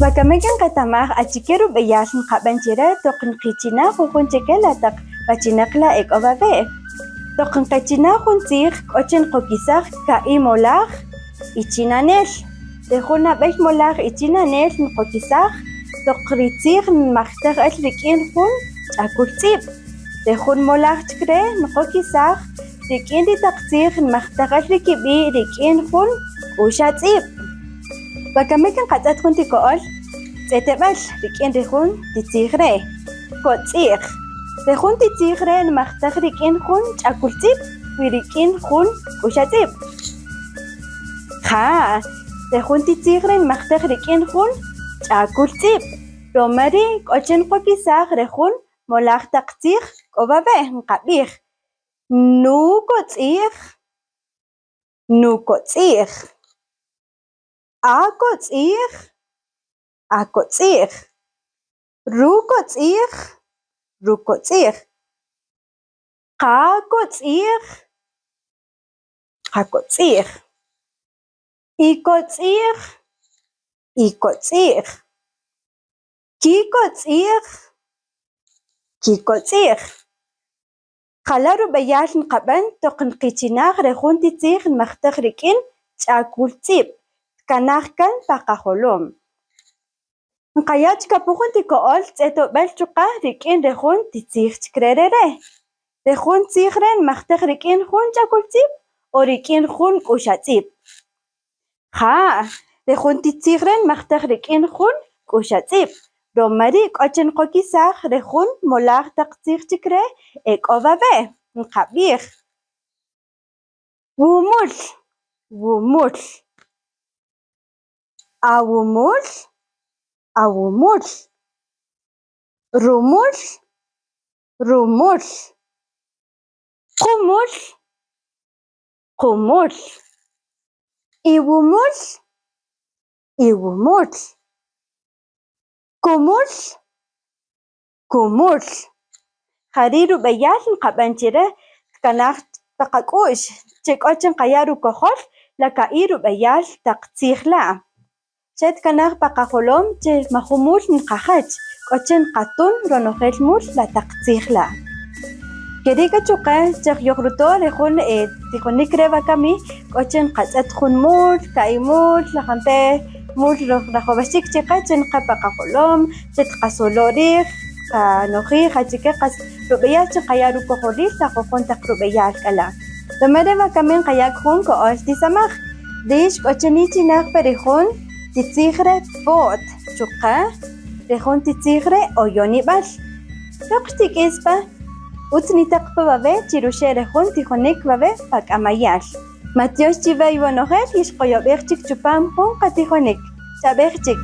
Bakamekan katamaj achikeru beyasin qabanchira toqin qichina jujun chekelataq pachinaqla ek'obabe. Toqin qachina juntzij k'ochin qokisaj ka'i molaj ichinanel. Tejun nab'ey molaj ichinanel nqokisaj toqritzij nmajtaj el rik'in jun ch'akul tz'ib. Tejun molaj chikre nqokisaj rik'in ritaqtzij nmajtaj el rikib'i rik'in jun k'uxa tz'ib. Bakamekan qatz'at jun tiko'ol tz'eteb'al rik'in ri jun titzij re kotz'ij. Rejun titzij re nmajtaj rik'in jun ch'akul tz'ib wi rik'in jun k'uxa tz'ib. Ja, rejun titzij re nmajtaj rik'in jun ch'akul tz'ib. Romari k'ochin qokisaj rejun molaj taq tzij k'ob'ab'ej nqab'ij nukotz'ij, nukotz'ij, akotz'ij, akotz'ij, rukotz'ij, rukotz'ij, qakotz'ij, qakotz'ij, ikotz'ij, ikotz'ij, kikotz'ij, kikotz'ij. Qala rub'eyal nqab'an toqin qichinaj rejun titzij nmajtaj rik'in ch'akul tz'ib tkanaj kan paqajolom. Nqaya chikapu jun tiko'ol tz'eto'b'al chuqaj rik'in rejun titzij chikre re. Rejun tzij re nmajtaj rik'in jun ch'akul tz'ib o rik'in jun k'uxa tz'ib. Ja, rejun titzij re nmajtaj rik'in jun k'uxa tz'ib. Romari k'ochin qokisaj rejun molaj taq tzij chikre ek'ob'ab'ej nqab'ij wumul, wumul, awumul, awumul, rumul, rumul, qumul, qumul, iwumul, iwumul, kumul, kumul. Qari rub'eyal nqab'an chire tkanaj paqak'u'x che k'ochin qaya rukojol laka'i rub'eyal taq tzij la'. Che tkanaj paqajolom che majumul nqajach k'ochin qatun ronojel mul la taq tzij la'. Keri kachuqe chej yoqruto rejun tijonik re bakami k'ochin qatz'at jun mul, ka'i mul, lajante mul rajobaxik chiqe chen qapaqajolom chet qasolo riij qanojij qachike qas rub'eyal che qaya rukojolil taq jujon taq rub'eyal k'ala'. Romari bakamin qayak jun ko'ol tisamaj rix k'ochin ichinaj pe rejun titzij re po't chuqe rejun titzij re oyonib'al. Toq xtik'ispa utz nitaq pa b'abe chiruxe rejun tijonik b'abe pak'amayal. Matyox chib'e iwanojel ixqoyob'ej chik chupam jun qatijonik. Ch'ab'ej chik.